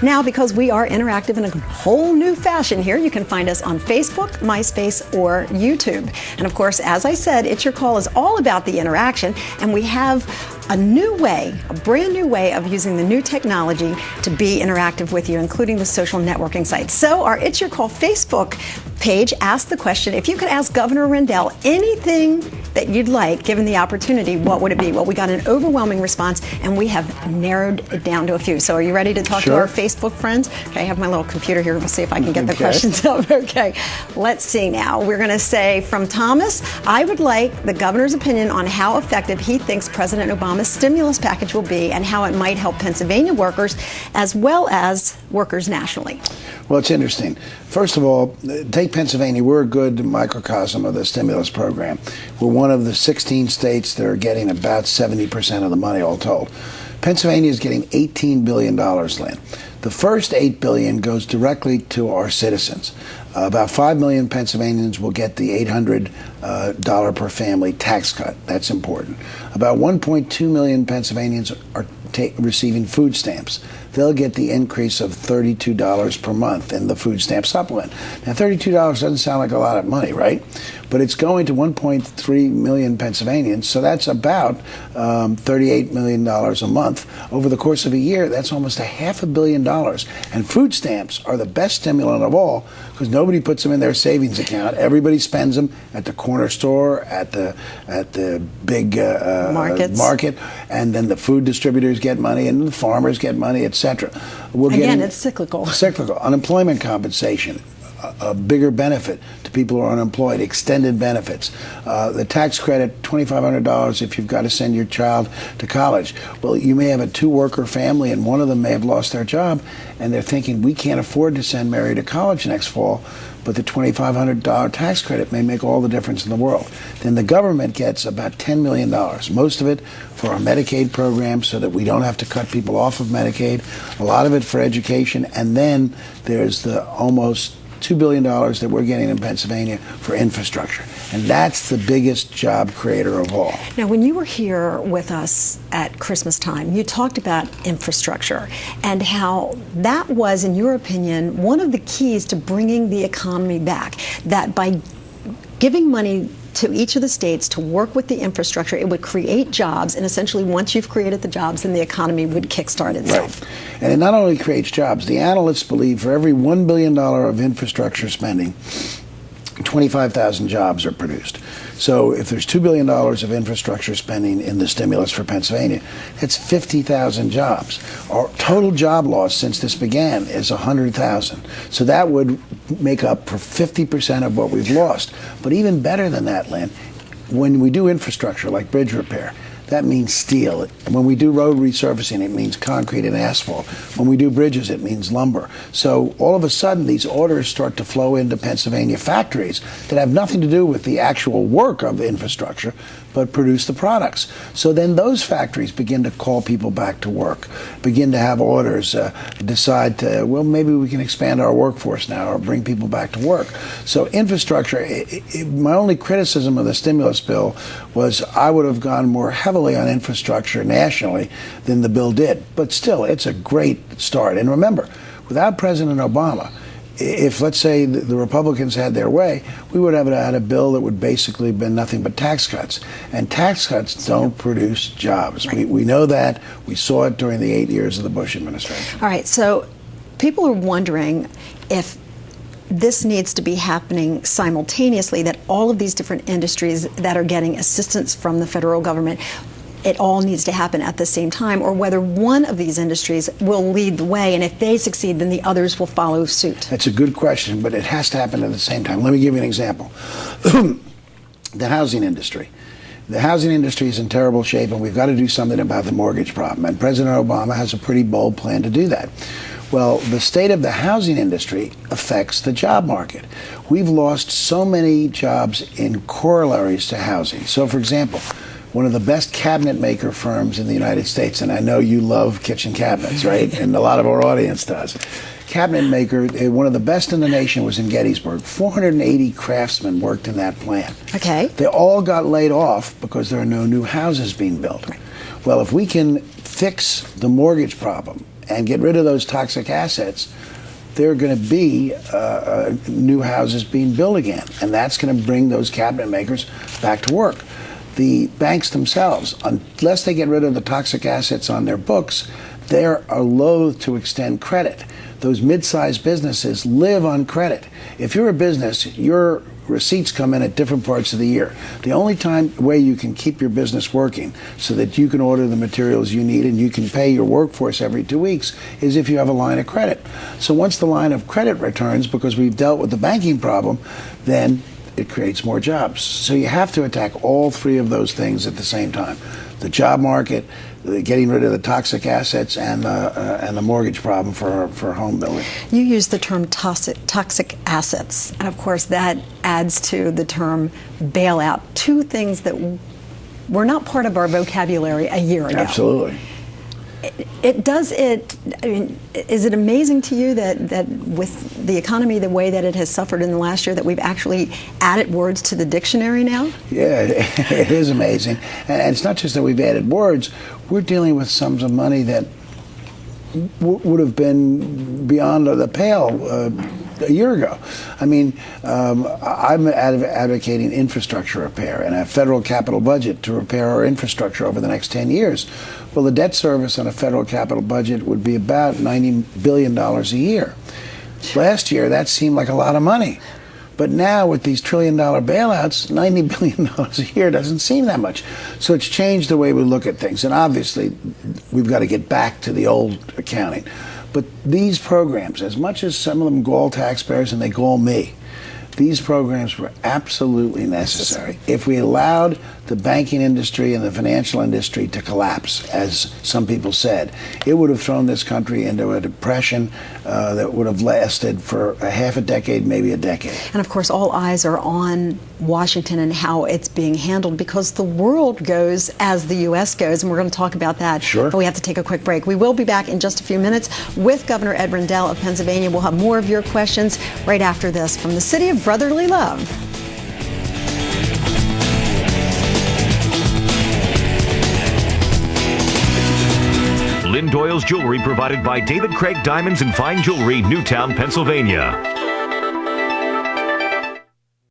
Now, because we are interactive in a whole new fashion here, you can find us on Facebook, MySpace, or YouTube. And of course, as I said, It's Your Call is all about the interaction, and we have a new way, a brand new way of using the new technology to be interactive with you, including the social networking sites. So our It's Your Call Facebook page asked the question, if you could ask Governor Rendell anything that you'd like, given the opportunity, what would it be? Well, we got an overwhelming response, and we have narrowed it down to a few. So are you ready to talk to our Facebook friends? Okay, I have my little computer here. We'll see if I can get the questions up. Okay, let's see now. We're going to say, from Thomas, I would like the governor's opinion on how effective he thinks President Obama's stimulus package will be and how it might help Pennsylvania workers as well as workers nationally. Well, it's interesting. First of all, take Pennsylvania. We're a good microcosm of the stimulus program. We're one of the 16 states that are getting about 70% of the money all told. Pennsylvania is getting $18 billion, Lynn. The first $8 billion goes directly to our citizens. About 5 million Pennsylvanians will get the $800 per family tax cut. That's important. About 1.2 million Pennsylvanians are receiving food stamps. They'll get the increase of $32 per month in the food stamp supplement. Now, $32 doesn't sound like a lot of money, right? But it's going to 1.3 million Pennsylvanians, so that's about $38 million a month. Over the course of a year, that's almost $500 million. And food stamps are the best stimulant of all because nobody puts them in their savings account. Everybody spends them at the corner store, at the big market, and then the food distributors get money, and the farmers get money, etc. Again, it's cyclical. Cyclical. Unemployment compensation, a bigger benefit to people who are unemployed, extended benefits. The tax credit, $2,500 if you've got to send your child to college. Well, you may have a two-worker family and one of them may have lost their job and they're thinking, we can't afford to send Mary to college next fall, but the $2,500 tax credit may make all the difference in the world. Then the government gets about $10 million, most of it for our Medicaid program so that we don't have to cut people off of Medicaid, a lot of it for education, and then there's the almost $2 billion that we're getting in Pennsylvania for infrastructure. And that's the biggest job creator of all. Now, when you were here with us at Christmas time, you talked about infrastructure and how that was, in your opinion, one of the keys to bringing the economy back. That by giving money to each of the states to work with the infrastructure, it would create jobs, and essentially once you've created the jobs, then the economy would kickstart itself. Right. And it not only creates jobs, the analysts believe for every $1 billion of infrastructure spending, 25,000 jobs are produced. So if there's $2 billion of infrastructure spending in the stimulus for Pennsylvania, that's 50,000 jobs. Our total job loss since this began is 100,000. So that would make up for 50% of what we've lost. But even better than that, Lynn, when we do infrastructure like bridge repair, that means steel. And when we do road resurfacing, it means concrete and asphalt. When we do bridges, it means lumber. So all of a sudden, these orders start to flow into Pennsylvania factories that have nothing to do with the actual work of the infrastructure, but produce the products. So then those factories begin to call people back to work, begin to have orders, decide to, well, maybe we can expand our workforce now or bring people back to work. So infrastructure, my only criticism of the stimulus bill was I would have gone more heavily on infrastructure nationally than the bill did. But still, it's a great start. And remember, without President Obama, if, let's say, the Republicans had their way, we would have had a bill that would basically have been nothing but tax cuts. And tax cuts don't produce jobs. Right. We know that. We saw it during the 8 years of the Bush administration. All right, so people are wondering if this needs to be happening simultaneously, that all of these different industries that are getting assistance from the federal government, it all needs to happen at the same time, or whether one of these industries will lead the way, and if they succeed, then the others will follow suit. That's a good question, but it has to happen at the same time. Let me give you an example. The housing industry. The housing industry is in terrible shape, and we've got to do something about the mortgage problem, and President Obama has a pretty bold plan to do that. Well, the state of the housing industry affects the job market. We've lost so many jobs in corollaries to housing. So, for example, one of the best cabinet maker firms in the United States, and I know you love kitchen cabinets, right? And a lot of our audience does. Cabinet maker, one of the best in the nation was in Gettysburg. 480 craftsmen worked in that plant. Okay. They all got laid off because there are no new houses being built. Right. Well, if we can fix the mortgage problem and get rid of those toxic assets, there are going to be new houses being built again, and that's going to bring those cabinet makers back to work. The banks themselves, unless they get rid of the toxic assets on their books, they are loath to extend credit. Those mid-sized businesses live on credit. If you're a business, your receipts come in at different parts of the year. The only way you can keep your business working so that you can order the materials you need and you can pay your workforce every 2 weeks is if you have a line of credit. So once the line of credit returns, because we've dealt with the banking problem, then it creates more jobs. So you have to attack all three of those things at the same time. The job market, getting rid of the toxic assets, and the mortgage problem for home building. You use the term toxic assets, and of course that adds to the term bailout, two things that were not part of our vocabulary a year ago. Absolutely. I mean, is it amazing to you that with the economy the way that it has suffered in the last year that we've actually added words to the dictionary now? Yeah, it is amazing. And it's not just that we've added words, we're dealing with sums of money that would have been beyond the pale a year ago. I mean, I'm advocating infrastructure repair and a federal capital budget to repair our infrastructure over the next 10 years. Well, the debt service on a federal capital budget would be about $90 billion a year. Last year, that seemed like a lot of money. But now, with these trillion-dollar bailouts, $90 billion a year doesn't seem that much. So it's changed the way we look at things. And obviously, we've got to get back to the old accounting. But these programs, as much as some of them gall taxpayers and they gall me, these programs were absolutely necessary. If we allowed the banking industry and the financial industry to collapse, as some people said, it would have thrown this country into a depression that would have lasted for a half a decade, maybe a decade. And of course, all eyes are on Washington and how it's being handled, because the world goes as the U.S. goes, and we're going to talk about that. Sure. But we have to take a quick break. We will be back in just a few minutes with Governor Ed Rendell of Pennsylvania. We'll have more of your questions right after this from the city of brotherly love. Lynn Doyle's jewelry provided by David Craig Diamonds and Fine Jewelry, Newtown, Pennsylvania.